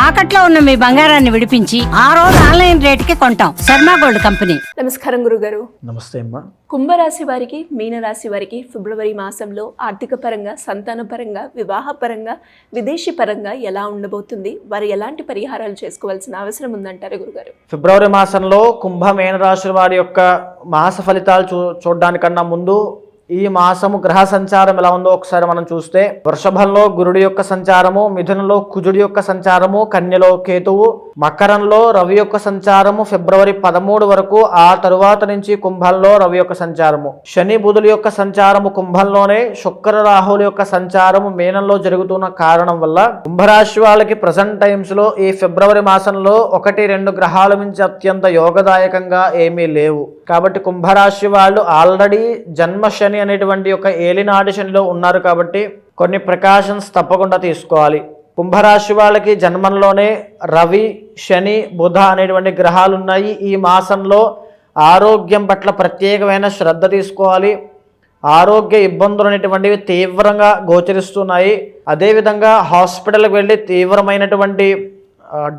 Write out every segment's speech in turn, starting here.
తాకట్లో ఉన్న మీ బంగారాన్ని విడిపించి ఆ రోజు ఆన్లైన్ రేటుకి కొంటాం. Sharma gold company. నమస్కారం గురుగారు. నమస్తే అమ్మా. కుంభరాశి వారికి, మీనరాశి వారికి ఫిబ్రవరి మాసంలో ఆర్థిక పరంగా, సంతాన పరంగా, వివాహ పరంగా, విదేశీ పరంగా ఎలా ఉండబోతుంది? వారు ఎలాంటి పరిహారాలు చేసుకోవాల్సిన అవసరం ఉందంటారు గురుగారు? ఫిబ్రవరి మాసంలో కుంభ మీనరాశుల వారి యొక్క మాస ఫలితాలు చూడడానికన్నా ముందు ఈ మాసము గ్రహ సంచారం ఎలా ఉందో ఒకసారి మనం చూస్తే, వృషభంలో గురుడి యొక్క సంచారము, మిథునంలో కుజుడి యొక్క సంచారము, కన్యలో కేతువు, మకరంలో రవి యొక్క సంచారము ఫిబ్రవరి 13 వరకు. ఆ తరువాత నుంచి కుంభంలో రవి యొక్క సంచారము, శని బుధుల యొక్క సంచారము కుంభంలోనే, శుక్ర రాహుల యొక్క సంచారము మీనంలో జరుగుతున్న కారణం వల్ల కుంభరాశి వాళ్ళకి ప్రజెంట్ టైమ్స్ లో ఈ ఫిబ్రవరి మాసంలో 1-2 గ్రహాల నుంచి అత్యంత యోగదాయకంగా ఏమీ లేవు. కాబట్టి కుంభరాశి వాళ్ళు ఆల్రెడీ జన్మ శని అనేటువంటి ఒక ఏలినాటి శనిలో ఉన్నారు. కాబట్టి కొన్ని ప్రికాషన్స్ తప్పకుండా తీసుకోవాలి. కుంభరాశి వాళ్ళకి జన్మంలోనే రవి, శని, బుధ అనేటువంటి గ్రహాలు ఉన్నాయి. ఈ మాసంలో ఆరోగ్యం పట్ల ప్రత్యేకమైన శ్రద్ధ తీసుకోవాలి. ఆరోగ్య ఇబ్బందులు అనేటువంటివి తీవ్రంగా గోచరిస్తున్నాయి. అదేవిధంగా హాస్పిటల్కి వెళ్ళి తీవ్రమైనటువంటి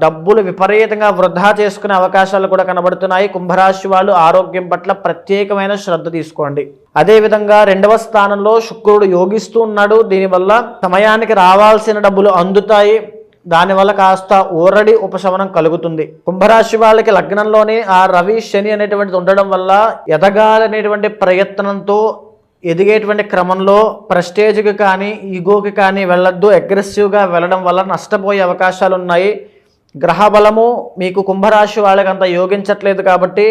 డబ్బులు విపరీతంగా వృధా చేసుకునే అవకాశాలు కూడా కనబడుతున్నాయి. కుంభరాశి వాళ్ళు ఆరోగ్యం పట్ల ప్రత్యేకమైన శ్రద్ధ తీసుకోండి. అదేవిధంగా 2వ స్థానంలో శుక్రుడు యోగిస్తూ ఉన్నాడు. దీనివల్ల సమయానికి రావాల్సిన డబ్బులు అందుతాయి. దానివల్ల కాస్త ఊరడి ఉపశమనం కలుగుతుంది. కుంభరాశి వాళ్ళకి లగ్నంలోనే ఆ రవి, శని అనేటువంటిది ఉండడం వల్ల ఎదగాలనేటువంటి ప్రయత్నంతో ఎదిగేటువంటి క్రమంలో ప్రెస్టేజ్కి కానీ ఈగోకి కానీ వెళ్ళొద్దు. అగ్రెసివ్గా వెళ్ళడం వల్ల నష్టపోయే అవకాశాలు ఉన్నాయి. గ్రహ బలము మీకు కుంభరాశి వాళ్ళకి అంత యోగించట్లేదు. కాబట్టి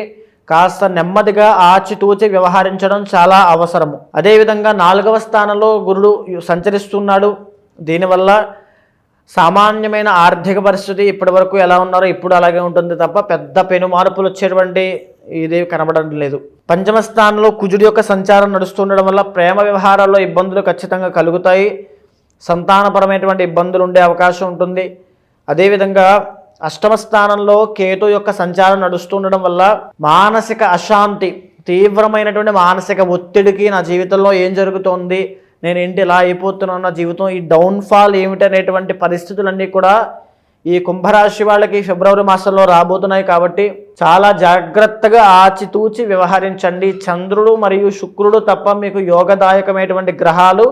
కాస్త నెమ్మదిగా ఆచితూచి వ్యవహరించడం చాలా అవసరము. అదేవిధంగా 4వ స్థానంలో గురుడు సంచరిస్తున్నాడు. దీనివల్ల సామాన్యమైన ఆర్థిక పరిస్థితి ఇప్పటి వరకు ఎలా ఉన్నారో ఇప్పుడు అలాగే ఉంటుంది తప్ప పెద్ద పెను మార్పులు వచ్చేటువంటి ఇది కనబడడం లేదు. 5వ స్థానంలో కుజుడి యొక్క సంచారం నడుస్తుండడం వల్ల ప్రేమ వ్యవహారాల్లో ఇబ్బందులు ఖచ్చితంగా కలుగుతాయి. సంతానపరమైనటువంటి ఇబ్బందులు ఉండే అవకాశం ఉంటుంది. అదేవిధంగా 8వ స్థానంలో కేతు యొక్క సంచారం నడుస్తుండడం వల్ల మానసిక అశాంతి, తీవ్రమైనటువంటి మానసిక ఒత్తిడికి నా జీవితంలో ఏం జరుగుతోంది, నేను ఏంటి ఇలా అయిపోతున్నాను, నా జీవితం ఈ డౌన్ఫాల్ ఏమిటి అనేటువంటి పరిస్థితులన్నీ కూడా ఈ కుంభరాశి వాళ్ళకి ఫిబ్రవరి మాసంలో రాబోతున్నాయి. కాబట్టి చాలా జాగ్రత్తగా ఆచితూచి వ్యవహరించండి. చంద్రుడు మరియు శుక్రుడు తప్ప మీకు యోగదాయకమైనటువంటి గ్రహాలు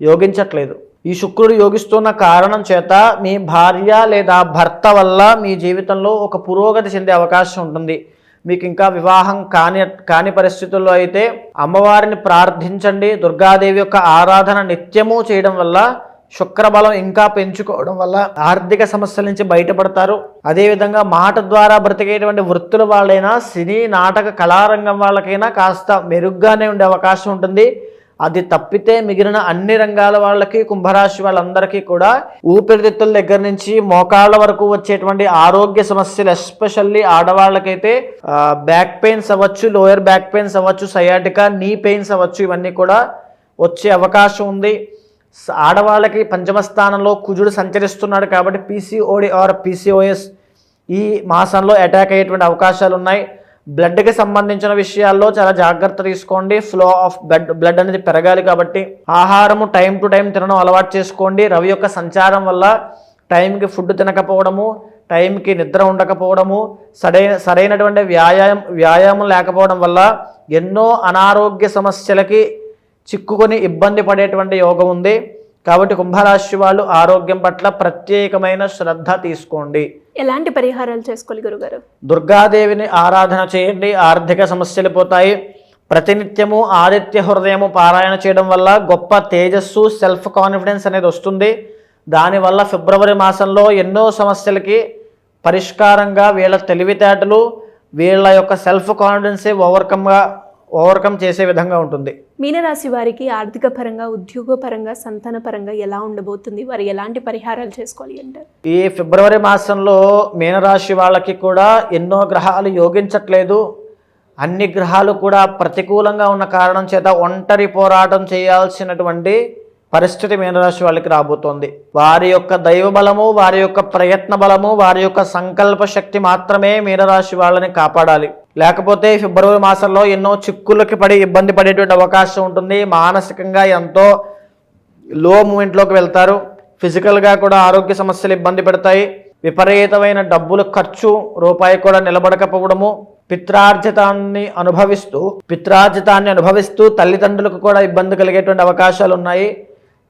యోగించట్లేదు. ఈ శుక్రుడు యోగిస్తున్న కారణం చేత మీ భార్య లేదా భర్త వల్ల మీ జీవితంలో ఒక పురోగతి చెందే అవకాశం ఉంటుంది. మీకు ఇంకా వివాహం కాని పరిస్థితుల్లో అయితే అమ్మవారిని ప్రార్థించండి. దుర్గాదేవి యొక్క ఆరాధన నిత్యము చేయడం వల్ల శుక్రబలం ఇంకా పెంచుకోవడం వల్ల ఆర్థిక సమస్యల నుంచి బయటపడతారు. అదేవిధంగా మాట ద్వారా బ్రతికేటువంటి వృత్తుల వాళ్ళైనా, సినీ నాటక కళారంగం వాళ్ళకైనా కాస్త మెరుగ్గానే ఉండే అవకాశం ఉంటుంది. అది తప్పితే మిగిలిన అన్ని రంగాల వాళ్ళకి, కుంభరాశి వాళ్ళందరికీ కూడా ఊపిరితిత్తుల దగ్గర నుంచి మోకాళ్ళ వరకు వచ్చేటువంటి ఆరోగ్య సమస్యలు, ఎస్పెషల్లీ ఆడవాళ్ళకైతే బ్యాక్ పెయిన్స్ అవ్వచ్చు, లోయర్ బ్యాక్ పెయిన్స్ అవ్వచ్చు, సయాటికా, నీ పెయిన్స్ అవ్వచ్చు, ఇవన్నీ కూడా వచ్చే అవకాశం ఉంది. ఆడవాళ్ళకి 5వ స్థానంలో కుజుడు సంచరిస్తున్నాడు. కాబట్టి పీసీఓడి ఆర్ పీసీఓఎస్ ఈ మాసంలో అటాక్ అయ్యేటువంటి అవకాశాలు ఉన్నాయి. బ్లడ్కి సంబంధించిన విషయాల్లో చాలా జాగ్రత్త తీసుకోండి. ఫ్లో ఆఫ్ బ్లడ్ అనేది పెరగాలి. కాబట్టి ఆహారము టైం టు టైం తినడం అలవాటు చేసుకోండి. రవి యొక్క సంచారం వల్ల టైంకి ఫుడ్ తినకపోవడము, టైంకి నిద్ర ఉండకపోవడము, సరైనటువంటి వ్యాయామం లేకపోవడం వల్ల ఎన్నో అనారోగ్య సమస్యలకి చిక్కుకొని ఇబ్బంది పడేటువంటి యోగం ఉంది. కాబట్టి కుంభరాశి వాళ్ళు ఆరోగ్యం పట్ల ప్రత్యేకమైన శ్రద్ధ తీసుకోండి. ఎలాంటి పరిహారాలు చేసుకోవాలి గురుగారు? దుర్గాదేవిని ఆరాధన చేయండి. ఆర్థిక సమస్యలు పోతాయి. ప్రతినిత్యము ఆదిత్య హృదయము పారాయణ చేయడం వల్ల గొప్ప తేజస్సు, సెల్ఫ్ కాన్ఫిడెన్స్ అనేది వస్తుంది. దానివల్ల ఫిబ్రవరి మాసంలో ఎన్నో సమస్యలకి పరిష్కారంగా వీళ్ళ తెలివితేటలు, వీళ్ళ యొక్క సెల్ఫ్ కాన్ఫిడెన్సే ఓవర్కమ్ చేసే విధంగా ఉంటుంది. మీనరాశి వారికి ఆర్థిక పరంగా, ఉద్యోగ పరంగా, సంతాన పరంగా ఎలా ఉండబోతుంది? వారు ఎలాంటి పరిహారాలు చేసుకోవాలి అంటారు? ఈ ఫిబ్రవరి మాసంలో మీనరాశి వాళ్ళకి కూడా ఎన్నో గ్రహాలు యోగించట్లేదు. అన్ని గ్రహాలు కూడా ప్రతికూలంగా ఉన్న కారణం చేత ఒంటరి పోరాటం చేయాల్సినటువంటి పరిస్థితి మీనరాశి వాళ్ళకి రాబోతోంది. వారి యొక్క దైవ బలము, వారి యొక్క ప్రయత్న బలము, వారి యొక్క సంకల్ప శక్తి మాత్రమే మీనరాశి వాళ్ళని కాపాడాలి. లేకపోతే ఫిబ్రవరి మాసంలో ఎన్నో చిక్కులకి పడి ఇబ్బంది పడేటువంటి అవకాశం ఉంటుంది. మానసికంగా ఎంతో లో మూమెంట్లోకి వెళ్తారు. ఫిజికల్గా కూడా ఆరోగ్య సమస్యలు ఇబ్బంది పెడతాయి. విపరీతమైన డబ్బులు ఖర్చు, రూపాయి కూడా నిలబడకపోవడము, పిత్రార్జితాన్ని అనుభవిస్తూ తల్లిదండ్రులకు కూడా ఇబ్బంది కలిగేటువంటి అవకాశాలు ఉన్నాయి.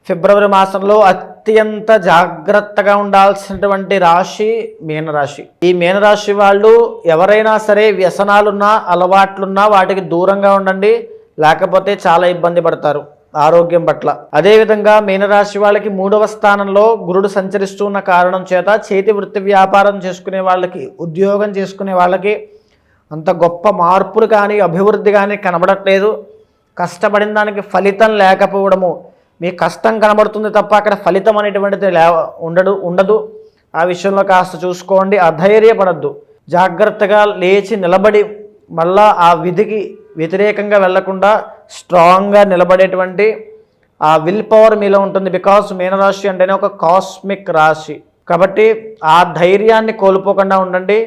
ఫిబ్రవరి మాసంలో అత్యంత జాగ్రత్తగా ఉండాల్సినటువంటి రాశి మీనరాశి. ఈ మీనరాశి వాళ్ళు ఎవరైనా సరే వ్యసనాలున్నా అలవాట్లున్నా వాటికి దూరంగా ఉండండి, లేకపోతే చాలా ఇబ్బంది పడతారు ఆరోగ్యం పట్ల. అదేవిధంగా మీనరాశి వాళ్ళకి 3వ స్థానంలో గురుడు సంచరిస్తూ ఉన్న కారణం చేత చేతి వృత్తి వ్యాపారం చేసుకునే వాళ్ళకి, ఉద్యోగం చేసుకునే వాళ్ళకి అంత గొప్ప మార్పులు కానీ అభివృద్ధి కానీ కనబడట్లేదు. కష్టపడిన దానికి ఫలితం లేకపోవడము, మీ కష్టం కనబడుతుంది తప్ప అక్కడ ఫలితం అనేటువంటిది ఉండదు. ఆ విషయంలో కాస్త చూసుకోండి. అధైర్యపడద్దు, జాగ్రత్తగా లేచి నిలబడి మళ్ళా ఆ విధికి వ్యతిరేకంగా వెళ్లకుండా స్ట్రాంగ్గా నిలబడేటువంటి ఆ విల్ పవర్ మీలో ఉంటుంది. బికాస్ మీనరాశి అంటేనే ఒక కాస్మిక్ రాశి కాబట్టి ఆ ధైర్యాన్ని కోల్పోకుండా ఉండండి.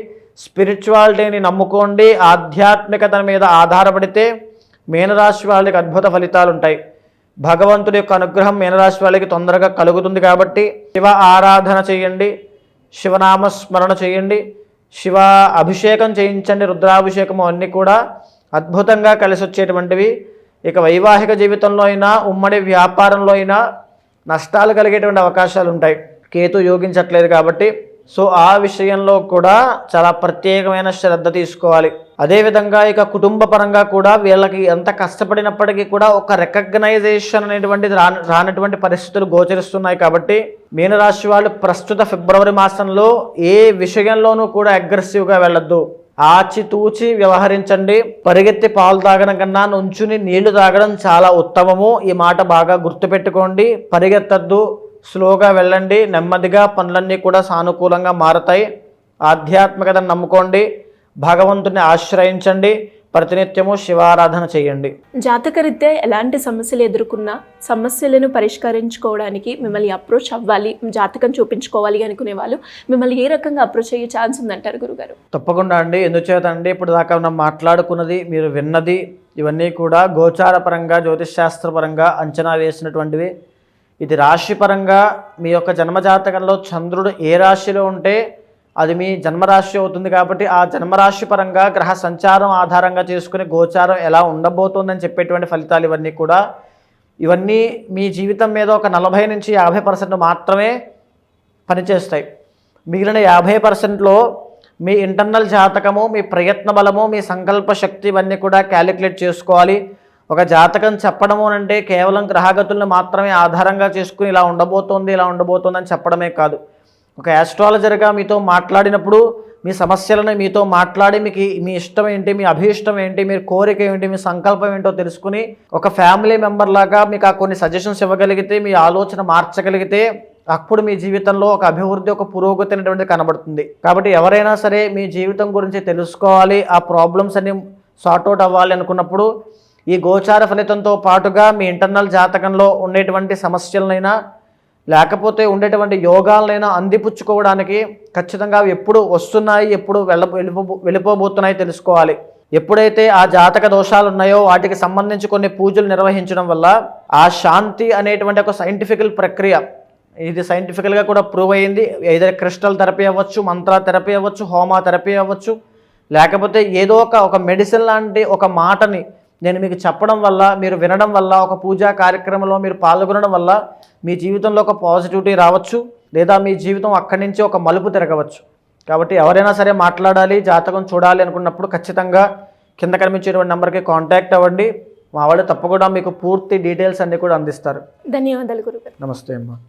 స్పిరిచువాలిటీని నమ్ముకోండి. ఆధ్యాత్మికత మీద ఆధారపడితే మీనరాశి వాళ్ళకి అద్భుత ఫలితాలు ఉంటాయి. భగవంతుడి యొక్క అనుగ్రహం మీనరాశి వాళ్ళకి తొందరగా కలుగుతుంది. కాబట్టి శివ ఆరాధన చేయండి, శివనామస్మరణ చేయండి, శివ అభిషేకం చేయించండి, రుద్రాభిషేకం అన్నీ కూడా అద్భుతంగా కలిసి వచ్చేటువంటివి. ఇక వైవాహిక జీవితంలో అయినా ఉమ్మడి వ్యాపారంలో అయినా నష్టాలు కలిగేటువంటి అవకాశాలు ఉంటాయి. కేతు యోగించట్లేదు కాబట్టి సో ఆ విషయంలో కూడా చాలా ప్రత్యేకమైన శ్రద్ధ తీసుకోవాలి. అదేవిధంగా ఇక కుటుంబ పరంగా కూడా వీళ్ళకి ఎంత కష్టపడినప్పటికీ కూడా ఒక రికగ్నైజేషన్ అనేటువంటిది రానటువంటి పరిస్థితులు గోచరిస్తున్నాయి. కాబట్టి మీనరాశి వాళ్ళు ప్రస్తుత ఫిబ్రవరి మాసంలో ఏ విషయంలోనూ కూడా అగ్రెసివ్గా వెళ్ళొద్దు, ఆచితూచి వ్యవహరించండి. పరిగెత్తి పాలు తాగడం కన్నా నుంచుని నీళ్లు తాగడం చాలా ఉత్తమము. ఈ మాట బాగా గుర్తుపెట్టుకోండి. పరిగెత్తద్దు, స్లోగా వెళ్ళండి. నెమ్మదిగా పనులన్నీ కూడా సానుకూలంగా మారతాయి. ఆధ్యాత్మికతను నమ్ముకోండి, భగవంతుని ఆశ్రయించండి, ప్రతినిత్యము శివారాధన చేయండి. జాతకరీత్యా ఎలాంటి సమస్యలు ఎదుర్కొన్నా సమస్యలను పరిష్కరించుకోవడానికి మిమ్మల్ని అప్రోచ్ అవ్వాలి, జాతకం చూపించుకోవాలి అనుకునే వాళ్ళు మిమ్మల్ని ఏ రకంగా అప్రోచ్ అయ్యే ఛాన్స్ ఉందంటారు గురుగారు? తప్పకుండా అండి. ఎందుచేత అండి, ఇప్పుడు దాకా మనం మాట్లాడుకున్నది, మీరు విన్నది ఇవన్నీ కూడా గోచారపరంగా జ్యోతిష్శాస్త్రపరంగా అంచనా వేసినటువంటివి. ఇది రాశిపరంగా మీ యొక్క జన్మజాతకంలో చంద్రుడు ఏ రాశిలో ఉంటే అది మీ జన్మరాశి అవుతుంది. కాబట్టి ఆ జన్మరాశి పరంగా గ్రహ సంచారం ఆధారంగా చేసుకుని గోచారం ఎలా ఉండబోతోందని చెప్పేటువంటి ఫలితాలు ఇవన్నీ కూడా. ఇవన్నీ మీ జీవితం మీద ఒక 40 నుంచి 50% మాత్రమే పనిచేస్తాయి. మిగిలిన 50%లో మీ ఇంటర్నల్ జాతకము, మీ ప్రయత్న బలము, మీ సంకల్ప శక్తి ఇవన్నీ కూడా క్యాలిక్యులేట్ చేసుకోవాలి. ఒక జాతకం చెప్పడము అంటే కేవలం గ్రహగతులను మాత్రమే ఆధారంగా చేసుకుని ఇలా ఉండబోతోంది అని చెప్పడమే కాదు. ఒక యాస్ట్రాలజర్గా మీతో మాట్లాడినప్పుడు మీ సమస్యలను మీతో మాట్లాడి మీకు మీ ఇష్టం ఏంటి, మీ అభీష్టం ఏంటి, మీ కోరిక ఏంటి, మీ సంకల్పం ఏంటో తెలుసుకుని ఒక ఫ్యామిలీ మెంబర్ లాగా మీకు ఆ కొన్ని సజెషన్స్ ఇవ్వగలిగితే, మీ ఆలోచన మార్చగలిగితే అప్పుడు మీ జీవితంలో ఒక అభివృద్ధి, ఒక పురోగతి అనేటువంటిది కనబడుతుంది. కాబట్టి ఎవరైనా సరే మీ జీవితం గురించి తెలుసుకోవాలి, ఆ ప్రాబ్లమ్స్ అన్ని సార్ట్అవుట్ అవ్వాలి అనుకున్నప్పుడు ఈ గోచార ఫలితంతో పాటుగా మీ ఇంటర్నల్ జాతకంలో ఉండేటువంటి సమస్యలనైనా లేకపోతే ఉండేటువంటి యోగాలనైనా అందిపుచ్చుకోవడానికి ఖచ్చితంగా ఎప్పుడు వస్తున్నాయి, ఎప్పుడు వెళ్ళిపోబోతున్నాయి తెలుసుకోవాలి. ఎప్పుడైతే ఆ జాతక దోషాలు ఉన్నాయో వాటికి సంబంధించి కొన్ని పూజలు నిర్వహించడం వల్ల ఆ శాంతి అనేటువంటి ఒక సైంటిఫికల్ ప్రక్రియ, ఇది సైంటిఫికల్గా కూడా ప్రూవ్ అయ్యింది. ఏదైనా క్రిస్టల్ థెరపీ అవ్వచ్చు, మంత్ర థెరపీ అవ్వచ్చు, హోమా థెరపీ అవ్వచ్చు, లేకపోతే ఏదో ఒక మెడిసిన్ లాంటి ఒక మాటని నేను మీకు చెప్పడం వల్ల, మీరు వినడం వల్ల, ఒక పూజా కార్యక్రమంలో మీరు పాల్గొనడం వల్ల మీ జీవితంలో ఒక పాజిటివిటీ రావచ్చు, లేదా మీ జీవితం అక్కడి నుంచి ఒక మలుపు తిరగవచ్చు. కాబట్టి ఎవరైనా సరే మాట్లాడాలి, జాతకం చూడాలి అనుకున్నప్పుడు ఖచ్చితంగా కింద కనిపించేటువంటి నెంబర్కి కాంటాక్ట్ అవ్వండి. మా వాళ్ళు తప్పకుండా మీకు పూర్తి డీటెయిల్స్ అన్నీ కూడా అందిస్తారు. ధన్యవాదాలు గురుగారు. నమస్తే అమ్మా.